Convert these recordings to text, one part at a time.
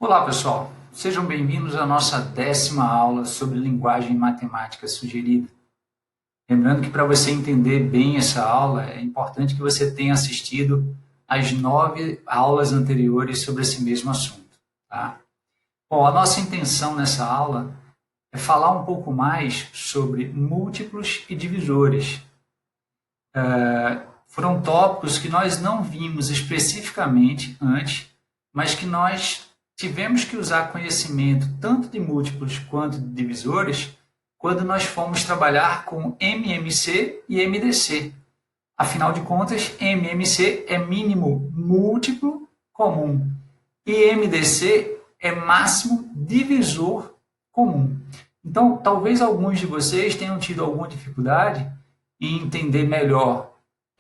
Olá, pessoal. Sejam bem-vindos à nossa 10ª aula sobre linguagem matemática sugerida. Lembrando que para você entender bem essa aula, é importante que você tenha assistido às 9 aulas anteriores sobre esse mesmo assunto. Tá? Bom, a nossa intenção nessa aula é falar um pouco mais sobre múltiplos e divisores. Foram tópicos que nós não vimos especificamente antes, mas que nós tivemos que usar conhecimento tanto de múltiplos quanto de divisores quando nós fomos trabalhar com MMC e MDC. Afinal de contas, MMC é mínimo múltiplo comum e MDC é máximo divisor comum. Então, talvez alguns de vocês tenham tido alguma dificuldade em entender melhor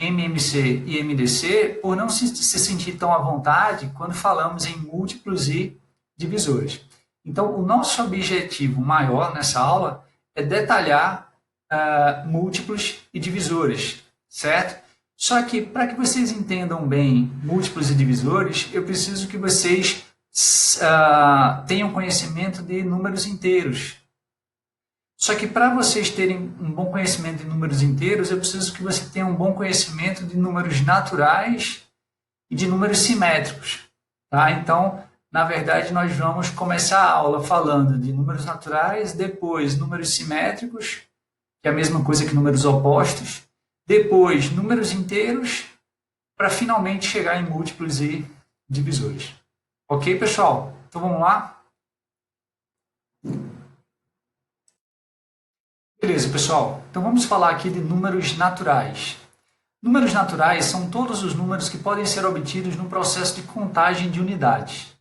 MMC e MDC por não se sentir tão à vontade quando falamos em múltiplos e divisores. Então, o nosso objetivo maior nessa aula é detalhar múltiplos e divisores, certo? Só que, para que vocês entendam bem múltiplos e divisores, eu preciso que vocês tenham conhecimento de números inteiros. Só que para vocês terem um bom conhecimento de números inteiros, eu preciso que você tenha um bom conhecimento de números naturais e de números simétricos. Tá? Então, na verdade, nós vamos começar a aula falando de números naturais, depois números simétricos, que é a mesma coisa que números opostos, depois números inteiros, para finalmente chegar em múltiplos e divisores. Ok, pessoal? Então vamos lá? Beleza, pessoal. Então vamos falar aqui de números naturais. Números naturais são todos os números que podem ser obtidos no processo de contagem de unidades.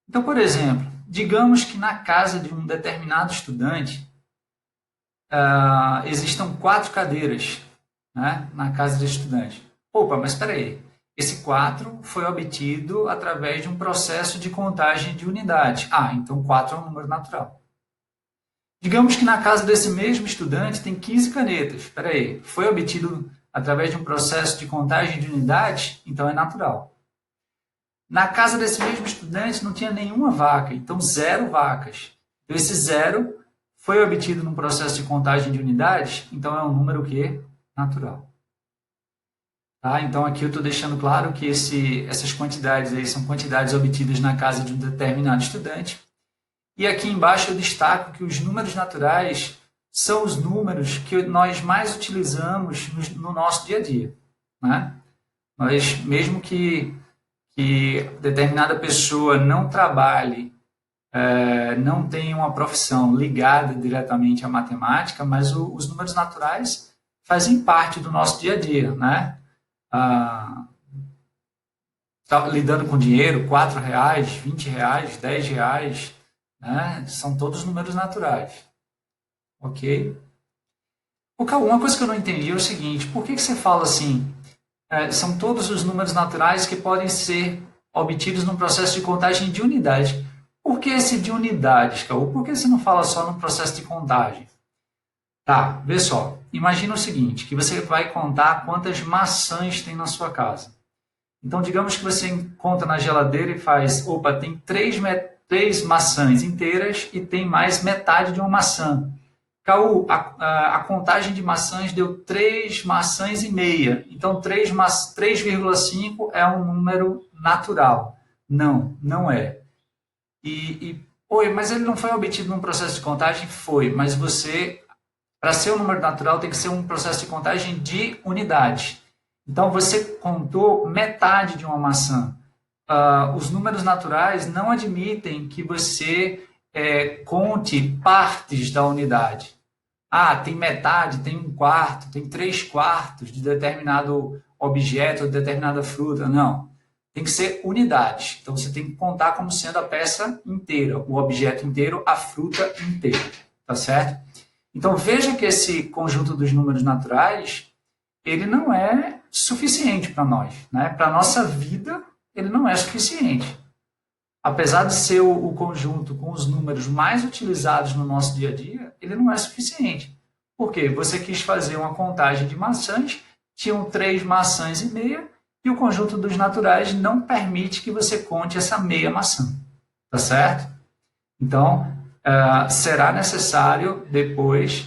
Então, por exemplo, digamos que na casa de um determinado estudante existam 4 cadeiras, né, na casa desse estudante. Opa, mas espera aí. Esse 4 foi obtido através de um processo de contagem de unidades. Então 4 é um número natural. Digamos que na casa desse mesmo estudante tem 15 canetas. Espera aí, foi obtido através de um processo de contagem de unidades, então é natural. Na casa desse mesmo estudante não tinha nenhuma vaca, então 0 vacas. Então esse 0 foi obtido num processo de contagem de unidades, então é um número que natural. Tá? Então aqui eu estou deixando claro que essas quantidades aí são quantidades obtidas na casa de um determinado estudante. E aqui embaixo eu destaco que os números naturais são os números que nós mais utilizamos no nosso dia a dia. Né? Nós, mesmo que determinada pessoa não trabalhe, não tenha uma profissão ligada diretamente à matemática, mas os números naturais fazem parte do nosso dia a dia. Né? Lidando com dinheiro, R$4, R$20, R$10, né? São todos números naturais. Ok? Uma coisa que eu não entendi é o seguinte, por que você fala assim, são todos os números naturais que podem ser obtidos no processo de contagem de unidades? Por que esse de unidades, Caú? Por que você não fala só no processo de contagem? Tá, vê só. Imagina o seguinte, que você vai contar quantas maçãs tem na sua casa. Então, digamos que você conta na geladeira e faz, tem 3 maçãs inteiras e tem mais metade de uma maçã. Caú, a contagem de maçãs deu 3 maçãs e meia. Então, 3,5 é um número natural. Não, não é. Mas ele não foi obtido num processo de contagem? Foi, mas para ser um número natural, tem que ser um processo de contagem de unidades. Então, você contou metade de uma maçã. Os números naturais não admitem que você conte partes da unidade. Tem metade, tem 1/4, tem 3/4 de determinado objeto, de determinada fruta. Não. Tem que ser unidades. Então, você tem que contar como sendo a peça inteira, o objeto inteiro, a fruta inteira. Tá certo? Então, veja que esse conjunto dos números naturais, ele não é suficiente para nós. Né? Para a nossa vida, ele não é suficiente. Apesar de ser o conjunto com os números mais utilizados no nosso dia a dia, ele não é suficiente. Por quê? Você quis fazer uma contagem de maçãs, tinham 3 maçãs e meia, e o conjunto dos naturais não permite que você conte essa meia maçã. tá certo? Então, será necessário depois,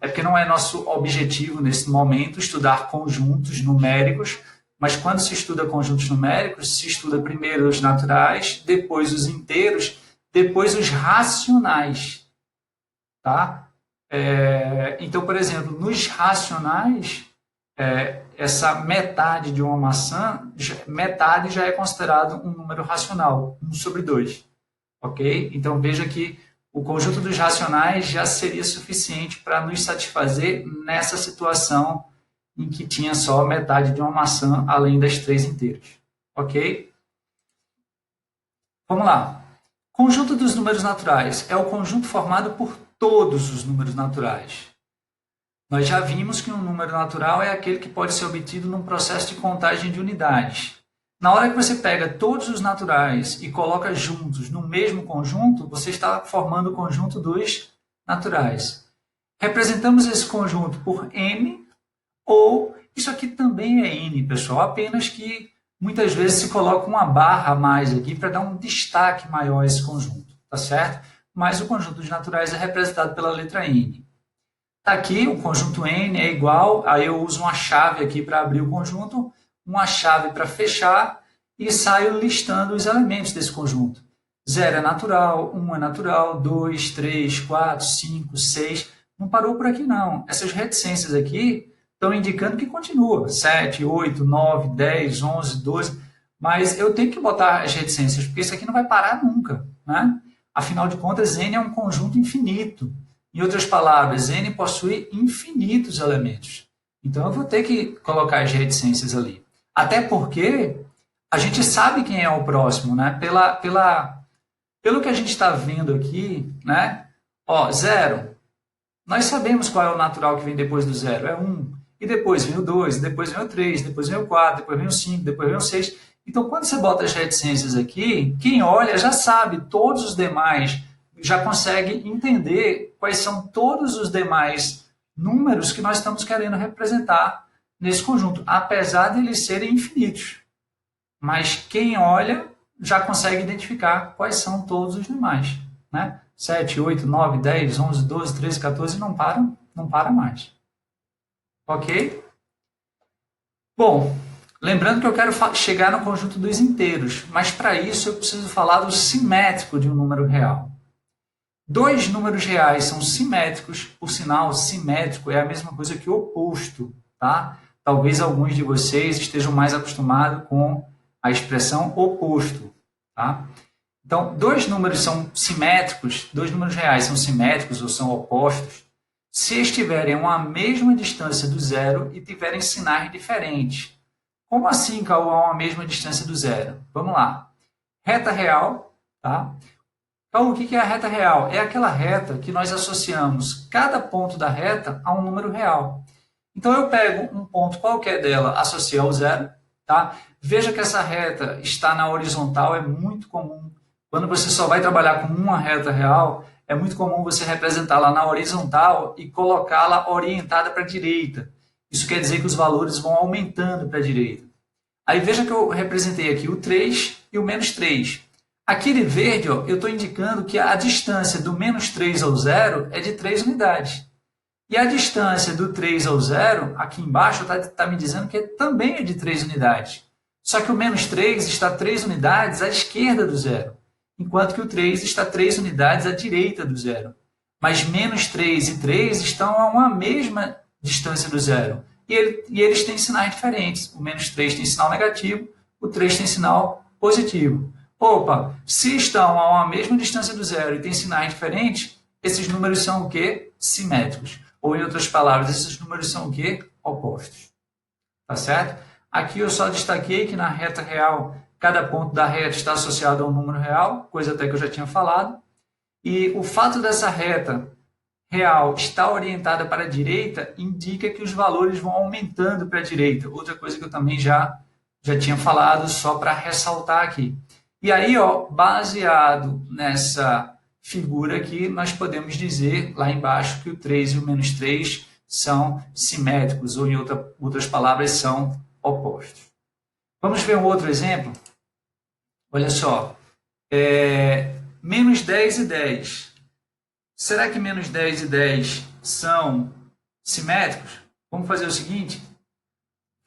porque não é nosso objetivo nesse momento estudar conjuntos numéricos, mas quando se estuda conjuntos numéricos, se estuda primeiro os naturais, depois os inteiros, depois os racionais, tá? Então, por exemplo, nos racionais, essa metade de uma maçã, metade já é considerado um número racional, 1/2. Ok? Então, veja que o conjunto dos racionais já seria suficiente para nos satisfazer nessa situação em que tinha só metade de uma maçã, além das 3 inteiras. Ok? Vamos lá. Conjunto dos números naturais é o conjunto formado por todos os números naturais. Nós já vimos que um número natural é aquele que pode ser obtido num processo de contagem de unidades. Na hora que você pega todos os naturais e coloca juntos no mesmo conjunto, você está formando o conjunto dos naturais. Representamos esse conjunto por n, ou isso aqui também é n, pessoal, apenas que muitas vezes se coloca uma barra a mais aqui para dar um destaque maior a esse conjunto, tá certo? Mas o conjunto dos naturais é representado pela letra n. Está aqui, o conjunto n é igual, aí eu uso uma chave aqui para abrir o conjunto, uma chave para fechar e saio listando os elementos desse conjunto. 0 é natural, 1 é natural, 2, 3, 4, 5, 6. Não parou por aqui, não. Essas reticências aqui estão indicando que continua. 7, 8, 9, 10, 11, 12. Mas eu tenho que botar as reticências, porque isso aqui não vai parar nunca, né? Afinal de contas, n é um conjunto infinito. Em outras palavras, n possui infinitos elementos. Então, eu vou ter que colocar as reticências ali. Até porque a gente sabe quem é o próximo, né? Pelo que a gente está vendo aqui, né? 0. Nós sabemos qual é o natural que vem depois do 0. É 1. E depois vem o 2, depois vem o 3, depois vem o 4, depois vem o 5, depois vem o 6. Então, quando você bota as reticências aqui, quem olha já sabe, todos os demais já consegue entender quais são todos os demais números que nós estamos querendo representar nesse conjunto, apesar de eles serem infinitos. Mas quem olha já consegue identificar quais são todos os demais, né? 7, 8, 9, 10, 11, 12, 13, 14, não para mais. Ok? Bom, lembrando que eu quero chegar no conjunto dos inteiros, mas para isso eu preciso falar do simétrico de um número real. Dois números reais são simétricos, por sinal, simétrico é a mesma coisa que oposto, tá? Talvez alguns de vocês estejam mais acostumados com a expressão oposto, tá? Então, dois números são simétricos, dois números reais são simétricos ou são opostos, se estiverem a uma mesma distância do zero e tiverem sinais diferentes. Como assim, Cauã, a uma mesma distância do zero? Vamos lá. Reta real, tá? Então, o que é a reta real? É aquela reta que nós associamos cada ponto da reta a um número real. Então, eu pego um ponto qualquer dela, associo ao zero, tá? Veja que essa reta está na horizontal, é muito comum. Quando você só vai trabalhar com uma reta real, é muito comum você representá-la na horizontal e colocá-la orientada para a direita. Isso quer dizer que os valores vão aumentando para a direita. Aí veja que eu representei aqui o 3 e o menos 3. Aquele verde, ó, eu estou indicando que a distância do menos 3 ao zero é de 3 unidades. E a distância do 3 ao zero, aqui embaixo, está me dizendo que também é de 3 unidades. Só que o menos 3 está 3 unidades à esquerda do zero, enquanto que o 3 está 3 unidades à direita do zero. Mas menos 3 e 3 estão a uma mesma distância do zero. E eles têm sinais diferentes. O menos 3 tem sinal negativo, o 3 tem sinal positivo. Opa, se estão a uma mesma distância do zero e têm sinais diferentes, esses números são o quê? Simétricos. Ou, em outras palavras, esses números são o quê? Opostos. Tá certo? Aqui eu só destaquei que na reta real, cada ponto da reta está associado a um número real, coisa até que eu já tinha falado. E o fato dessa reta real estar orientada para a direita indica que os valores vão aumentando para a direita. Outra coisa que eu também já tinha falado, só para ressaltar aqui. E aí, ó, baseado nessa figura aqui, nós podemos dizer lá embaixo que o 3 e o menos 3 são simétricos, ou em outras palavras, são opostos. Vamos ver um outro exemplo? Olha só. Menos 10 e 10. Será que menos 10 e 10 são simétricos? Vamos fazer o seguinte.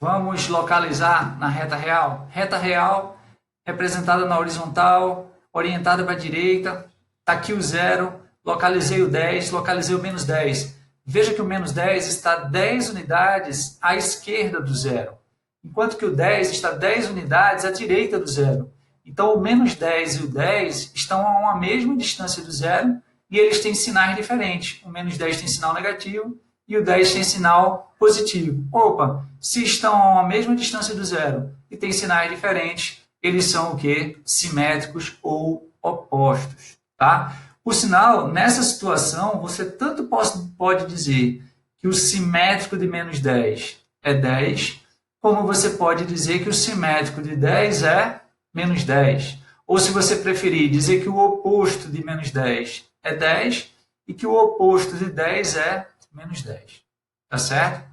Vamos localizar na reta real. Reta real representada na horizontal, orientada para a direita. Está aqui o 0, localizei o 10, localizei o menos 10. Veja que o menos 10 está 10 unidades à esquerda do 0, enquanto que o 10 está 10 unidades à direita do 0. Então, o menos 10 e o 10 estão a uma mesma distância do 0 e eles têm sinais diferentes. O menos 10 tem sinal negativo e o 10 tem sinal positivo. Opa, se estão a uma mesma distância do 0 e têm sinais diferentes, eles são o quê? Simétricos ou opostos. Tá? Por sinal, nessa situação, você tanto pode dizer que o simétrico de menos 10 é 10, como você pode dizer que o simétrico de 10 é menos 10. Ou, se você preferir, dizer que o oposto de menos 10 é 10 e que o oposto de 10 é menos 10. Tá certo?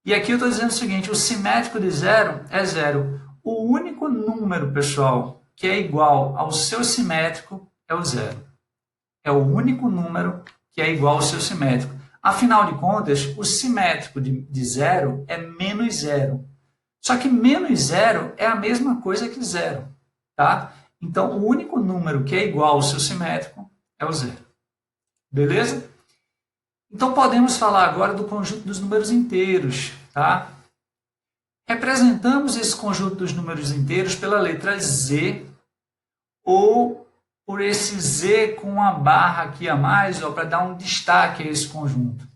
E aqui eu estou dizendo o seguinte, o simétrico de 0 é 0. O único número, pessoal, que é igual ao seu simétrico é o 0. É o único número que é igual ao seu simétrico. Afinal de contas, o simétrico de 0 é menos 0. Só que menos 0 é a mesma coisa que 0. Tá? Então, o único número que é igual ao seu simétrico é o 0. Beleza? Então, podemos falar agora do conjunto dos números inteiros. Tá? Representamos esse conjunto dos números inteiros pela letra Z ou por esse Z com uma barra aqui a mais, para dar um destaque a esse conjunto.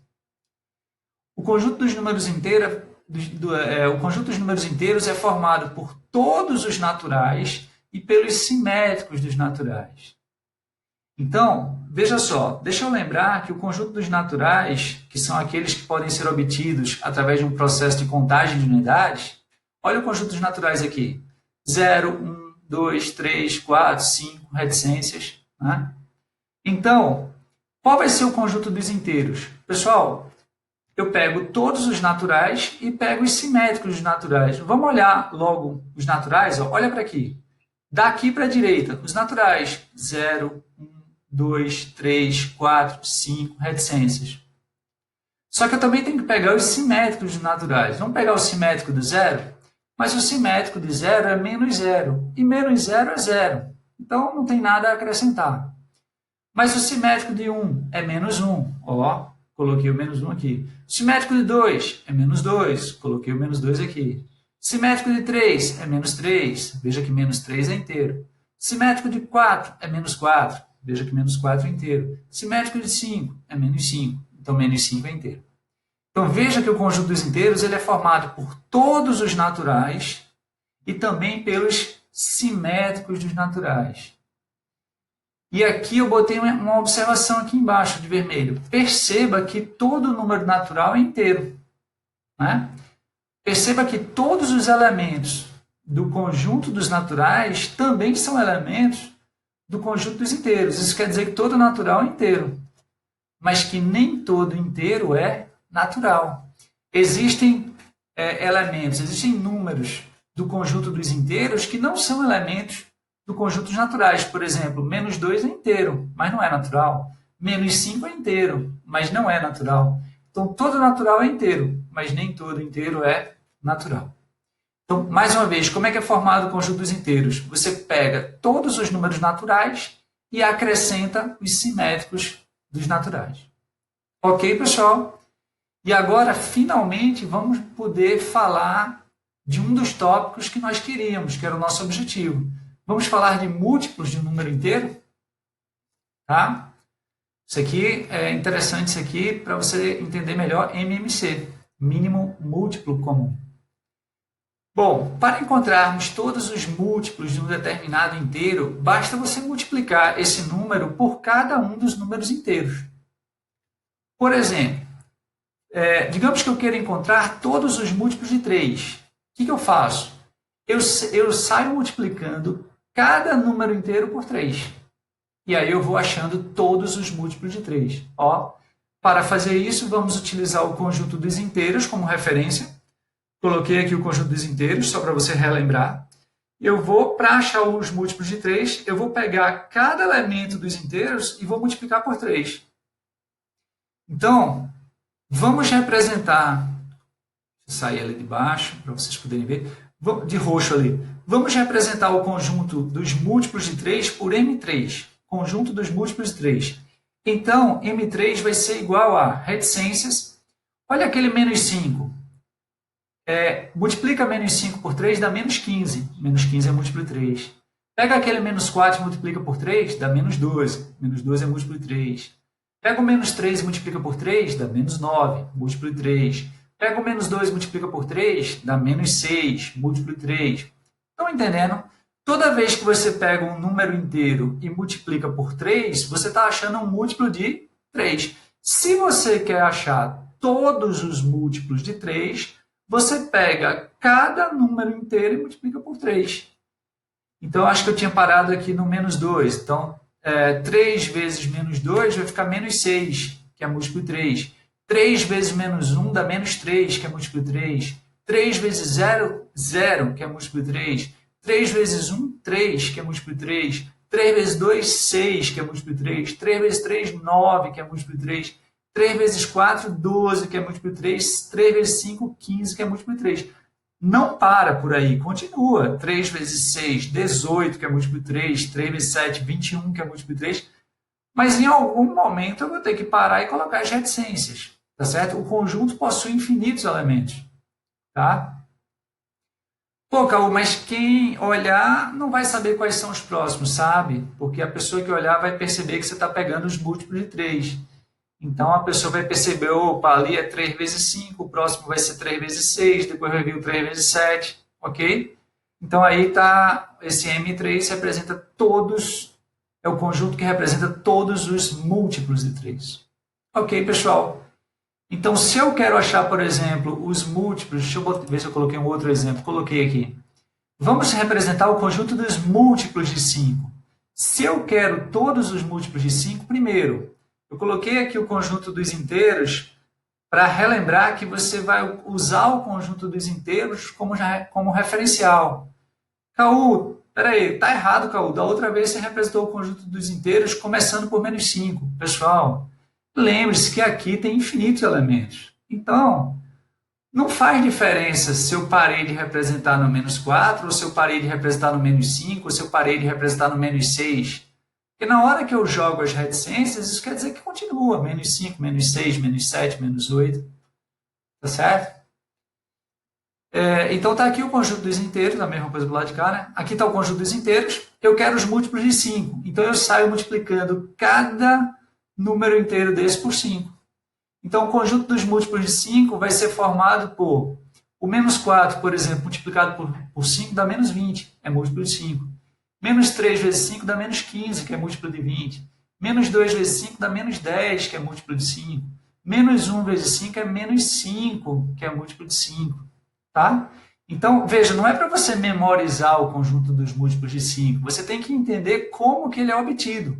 O conjunto dos números inteiros, é formado por todos os naturais e pelos simétricos dos naturais. Então, veja só, deixa eu lembrar que o conjunto dos naturais, que são aqueles que podem ser obtidos através de um processo de contagem de unidades, olha o conjunto dos naturais aqui. 0, 1, 2, 3, 4, 5, reticências. Né? Então, qual vai ser o conjunto dos inteiros? Pessoal, eu pego todos os naturais e pego os simétricos dos naturais. Vamos olhar logo os naturais? Ó. Olha para aqui. Daqui para a direita, os naturais. 0, 1, 2, 3, 4, 5, reticências. Só que eu também tenho que pegar os simétricos dos naturais. Vamos pegar o simétrico do 0? Mas o simétrico de 0 é menos 0. E menos 0 é 0. Então, não tem nada a acrescentar. Mas o simétrico de 1 é menos 1. Ó, coloquei o menos 1 aqui. O simétrico de 2 é menos 2. Coloquei o menos 2 aqui. O simétrico de 3 é menos 3. Veja que menos 3 é inteiro. O simétrico de 4 é menos 4. Veja que menos 4 é inteiro. O simétrico de 5 é menos 5. Então, menos 5 é inteiro. Então, veja que o conjunto dos inteiros ele é formado por todos os naturais e também pelos simétricos dos naturais. E aqui eu botei uma observação aqui embaixo de vermelho. Perceba que todo número natural é inteiro. Né? Perceba que todos os elementos do conjunto dos naturais também são elementos do conjunto dos inteiros. Isso quer dizer que todo natural é inteiro, mas que nem todo inteiro é natural. Existem elementos, existem números do conjunto dos inteiros que não são elementos do conjunto dos naturais. Por exemplo, menos 2 é inteiro, mas não é natural. Menos 5 é inteiro, mas não é natural. Então, todo natural é inteiro, mas nem todo inteiro é natural. Então, mais uma vez, como é que é formado o conjunto dos inteiros? Você pega todos os números naturais e acrescenta os simétricos dos naturais. Ok, pessoal? E agora, finalmente, vamos poder falar de um dos tópicos que nós queríamos, que era o nosso objetivo. Vamos falar de múltiplos de um número inteiro? Tá? Isso aqui é interessante, isso aqui, para você entender melhor MMC, mínimo múltiplo comum. Bom, para encontrarmos todos os múltiplos de um determinado inteiro, basta você multiplicar esse número por cada um dos números inteiros. Por exemplo, digamos que eu queira encontrar todos os múltiplos de 3. O que eu faço? Eu saio multiplicando cada número inteiro por 3. E aí eu vou achando todos os múltiplos de 3. Ó, para fazer isso, vamos utilizar o conjunto dos inteiros como referência. Coloquei aqui o conjunto dos inteiros, só para você relembrar. Eu vou, para achar os múltiplos de 3, eu vou pegar cada elemento dos inteiros e vou multiplicar por 3. Então, vamos representar, vou sair ali de baixo para vocês poderem ver, de roxo ali. Vamos representar o conjunto dos múltiplos de 3 por M3, conjunto dos múltiplos de 3. Então, M3 vai ser igual a reticências, olha aquele menos 5. Multiplica menos 5 por 3, dá menos 15. Menos 15 é múltiplo de 3. Pega aquele menos 4 e multiplica por 3, dá menos 12. Menos 12 é múltiplo de 3. Pega o menos 3 e multiplica por 3, dá menos 9, múltiplo de 3. Pega o menos 2 e multiplica por 3, dá menos 6, múltiplo de 3. Estão entendendo? Toda vez que você pega um número inteiro e multiplica por 3, você está achando um múltiplo de 3. Se você quer achar todos os múltiplos de 3, você pega cada número inteiro e multiplica por 3. Então, acho que eu tinha parado aqui no menos 2. Então, 3 vezes menos 2 vai ficar menos 6, que é múltiplo de 3. 3 vezes menos 1 dá menos 3, que é múltiplo de 3. 3 vezes 0, 0, que é múltiplo de 3. 3 vezes 1, 3, que é múltiplo de 3. 3 vezes 2, 6, que é múltiplo de 3. 3 vezes 3, 9, que é múltiplo de 3. 3 vezes 4, 12, que é múltiplo de 3. 3 vezes 5, 15, que é múltiplo de 3. Não para por aí, continua. 3 vezes 6, 18, que é múltiplo de 3. 3 vezes 7, 21, que é múltiplo de 3. Mas em algum momento eu vou ter que parar e colocar as reticências. Tá certo? O conjunto possui infinitos elementos. Tá? Pô, Caú, mas quem olhar não vai saber quais são os próximos, sabe? Porque a pessoa que olhar vai perceber que você está pegando os múltiplos de 3. Então, a pessoa vai perceber, opa, ali é 3 vezes 5, o próximo vai ser 3 vezes 6, depois vai vir o 3 vezes 7, ok? Então, aí está, esse M3 representa todos, é o conjunto que representa todos os múltiplos de 3. Ok, pessoal? Então, se eu quero achar, por exemplo, os múltiplos, deixa eu ver se eu coloquei um outro exemplo, coloquei aqui. Vamos representar o conjunto dos múltiplos de 5. Se eu quero todos os múltiplos de 5, primeiro, eu coloquei aqui o conjunto dos inteiros para relembrar que você vai usar o conjunto dos inteiros como referencial. Caú, peraí, tá errado, Caú. Da outra vez você representou o conjunto dos inteiros começando por menos 5. Pessoal, lembre-se que aqui tem infinitos elementos. Então, não faz diferença se eu parei de representar no menos 4, ou se eu parei de representar no menos 5, ou se eu parei de representar no menos 6. Porque na hora que eu jogo as reticências, isso quer dizer que continua. Menos 5, menos 6, menos 7, menos 8. Tá certo? Então, está aqui o conjunto dos inteiros, a mesma coisa do lado de cá, né? Aqui está o conjunto dos inteiros. Eu quero os múltiplos de 5. Então, eu saio multiplicando cada número inteiro desse por 5. Então, o conjunto dos múltiplos de 5 vai ser formado por o menos 4, por exemplo, multiplicado por 5 dá menos 20, é múltiplo de 5. Menos 3 vezes 5 dá menos 15, que é múltiplo de 20. Menos 2 vezes 5 dá menos 10, que é múltiplo de 5. Menos 1 vezes 5 é menos 5, que é múltiplo de 5. Tá? Então, veja, não é para você memorizar o conjunto dos múltiplos de 5. Você tem que entender como que ele é obtido.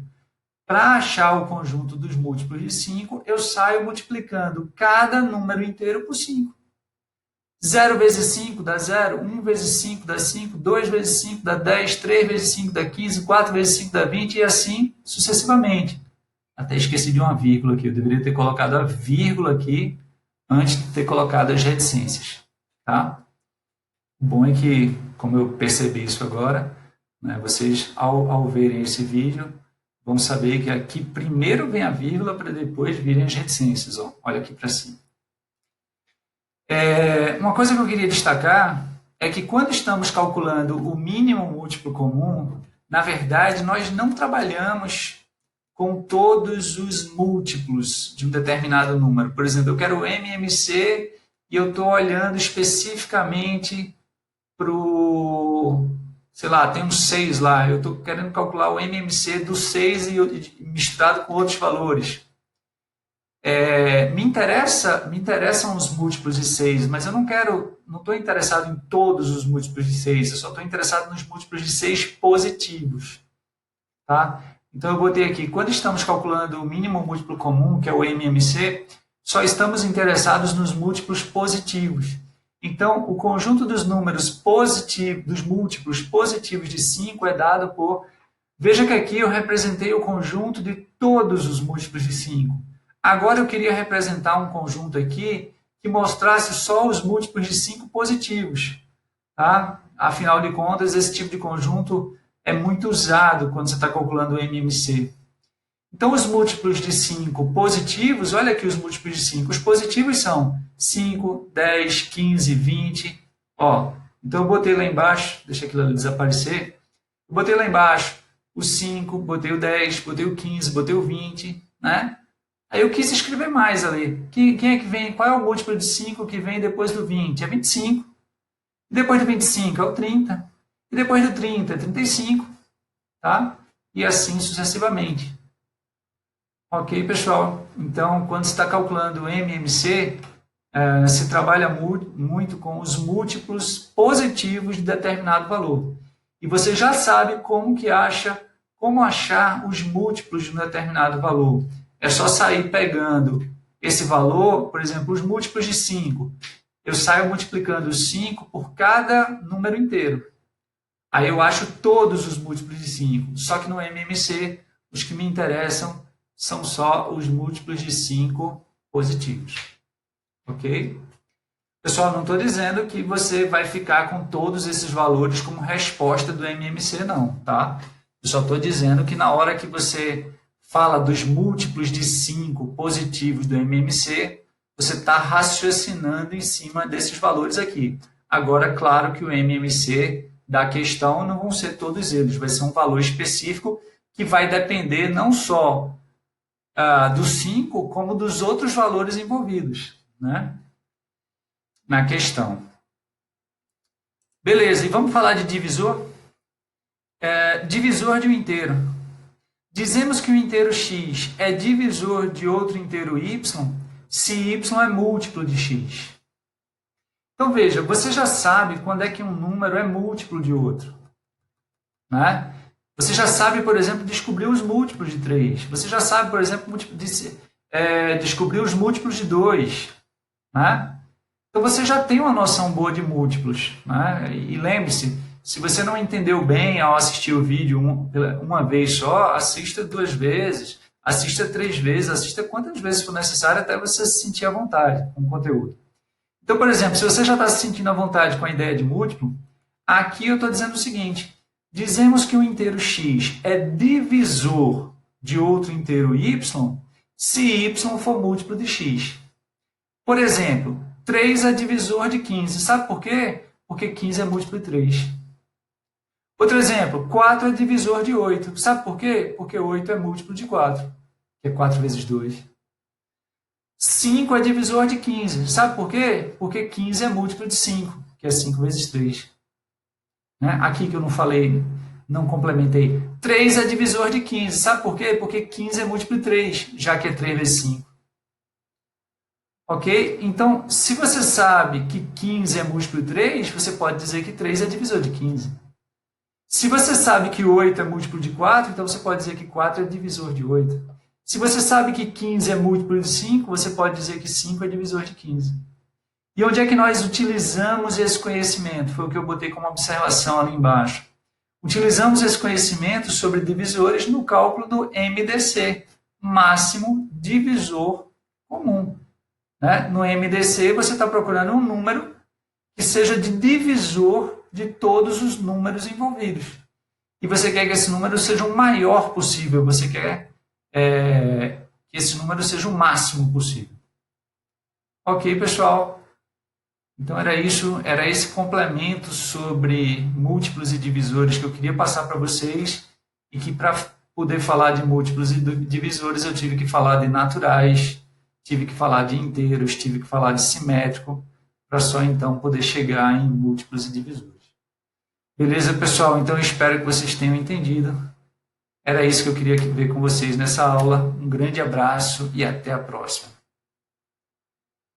Para achar o conjunto dos múltiplos de 5, eu saio multiplicando cada número inteiro por 5. 0 vezes 5 dá 0, 1 vezes 5 dá 5, 2 vezes 5 dá 10, 3 vezes 5 dá 15, 4 vezes 5 dá 20 e assim sucessivamente. Até esqueci de uma vírgula aqui, eu deveria ter colocado a vírgula aqui antes de ter colocado as reticências. Tá? O bom é que, como eu percebi isso agora, né, vocês, ao verem esse vídeo, vão saber que aqui primeiro vem a vírgula para depois virem as reticências. Ó. Olha aqui para cima. Uma coisa que eu queria destacar é que quando estamos calculando o mínimo múltiplo comum, na verdade, nós não trabalhamos com todos os múltiplos de um determinado número. Por exemplo, eu quero o MMC e eu estou olhando especificamente para o, sei lá, tem um 6 lá, eu estou querendo calcular o MMC do 6 e misturado com outros valores. Me interessam os múltiplos de 6, mas eu não estou interessado em todos os múltiplos de 6, eu só estou interessado nos múltiplos de 6 positivos. Tá? Então, eu botei aqui, quando estamos calculando o mínimo múltiplo comum, que é o MMC, só estamos interessados nos múltiplos positivos. Então, o conjunto dos números positivos, dos múltiplos positivos de 5 é dado por... Veja que aqui eu representei o conjunto de todos os múltiplos de 5. Agora eu queria representar um conjunto aqui que mostrasse só os múltiplos de 5 positivos. Tá? Afinal de contas, esse tipo de conjunto é muito usado quando você está calculando o MMC. Então, os múltiplos de 5 positivos, olha aqui os múltiplos de 5. Os positivos são 5, 10, 15, 20. Ó, então, eu botei lá embaixo, deixa aquilo ali desaparecer. Eu botei lá embaixo o 5, botei o 10, botei o 15, botei o 20, né? Aí eu quis escrever mais ali. Quem é que vem? Qual é o múltiplo de 5 que vem depois do 20? É 25. E depois do 25 é o 30. E depois do 30 é 35. Tá? E assim sucessivamente. Ok, pessoal? Então, quando você está calculando o MMC, se trabalha muito com os múltiplos positivos de determinado valor. E você já sabe como achar os múltiplos de um determinado valor. É só sair pegando esse valor, por exemplo, os múltiplos de 5. Eu saio multiplicando 5 por cada número inteiro. Aí eu acho todos os múltiplos de 5. Só que no MMC, os que me interessam são só os múltiplos de 5 positivos. Ok? Pessoal, não estou dizendo que você vai ficar com todos esses valores como resposta do MMC, não. Tá? Eu só estou dizendo que na hora que você fala dos múltiplos de 5 positivos do MMC, você está raciocinando em cima desses valores aqui. Agora, claro que o MMC da questão não vão ser todos eles, vai ser um valor específico que vai depender não só do 5, como dos outros valores envolvidos, né, na questão. Beleza, e vamos falar de divisor? Divisor de um inteiro. Dizemos que o inteiro x é divisor de outro inteiro y se y é múltiplo de x. Então, veja, você já sabe quando é que um número é múltiplo de outro. Né? Você já sabe, por exemplo, descobrir os múltiplos de 3. Você já sabe, por exemplo, descobrir os múltiplos de 2. Né? Então, você já tem uma noção boa de múltiplos. Né? E lembre-se, se você não entendeu bem ao assistir o vídeo uma vez só, assista 2 vezes, assista 3 vezes, assista quantas vezes for necessário até você se sentir à vontade com o conteúdo. Então, por exemplo, se você já está se sentindo à vontade com a ideia de múltiplo, aqui eu estou dizendo o seguinte: dizemos que o inteiro x é divisor de outro inteiro y se y for múltiplo de x. Por exemplo, 3 é divisor de 15. Sabe por quê? Porque 15 é múltiplo de 3. Outro exemplo, 4 é divisor de 8. Sabe por quê? Porque 8 é múltiplo de 4, que é 4 vezes 2. 5 é divisor de 15. Sabe por quê? Porque 15 é múltiplo de 5, que é 5 vezes 3. Né? Aqui que eu não falei, não complementei. 3 é divisor de 15. Sabe por quê? Porque 15 é múltiplo de 3, já que é 3 vezes 5. Ok? Então, se você sabe que 15 é múltiplo de 3, você pode dizer que 3 é divisor de 15. Se você sabe que 8 é múltiplo de 4, então você pode dizer que 4 é divisor de 8. Se você sabe que 15 é múltiplo de 5, você pode dizer que 5 é divisor de 15. E onde é que nós utilizamos esse conhecimento? Foi o que eu botei como observação ali embaixo. Utilizamos esse conhecimento sobre divisores no cálculo do MDC, máximo divisor comum. Né? No MDC, você está procurando um número que seja de divisor de todos os números envolvidos. E você quer que esse número seja o maior possível, você quer que esse número seja o máximo possível. Ok, pessoal? Então era isso, era esse complemento sobre múltiplos e divisores que eu queria passar para vocês, e que para poder falar de múltiplos e divisores eu tive que falar de naturais, tive que falar de inteiros, tive que falar de simétrico, para só então poder chegar em múltiplos e divisores. Beleza, pessoal? Então eu espero que vocês tenham entendido. Era isso que eu queria ver com vocês nessa aula. Um grande abraço e até a próxima.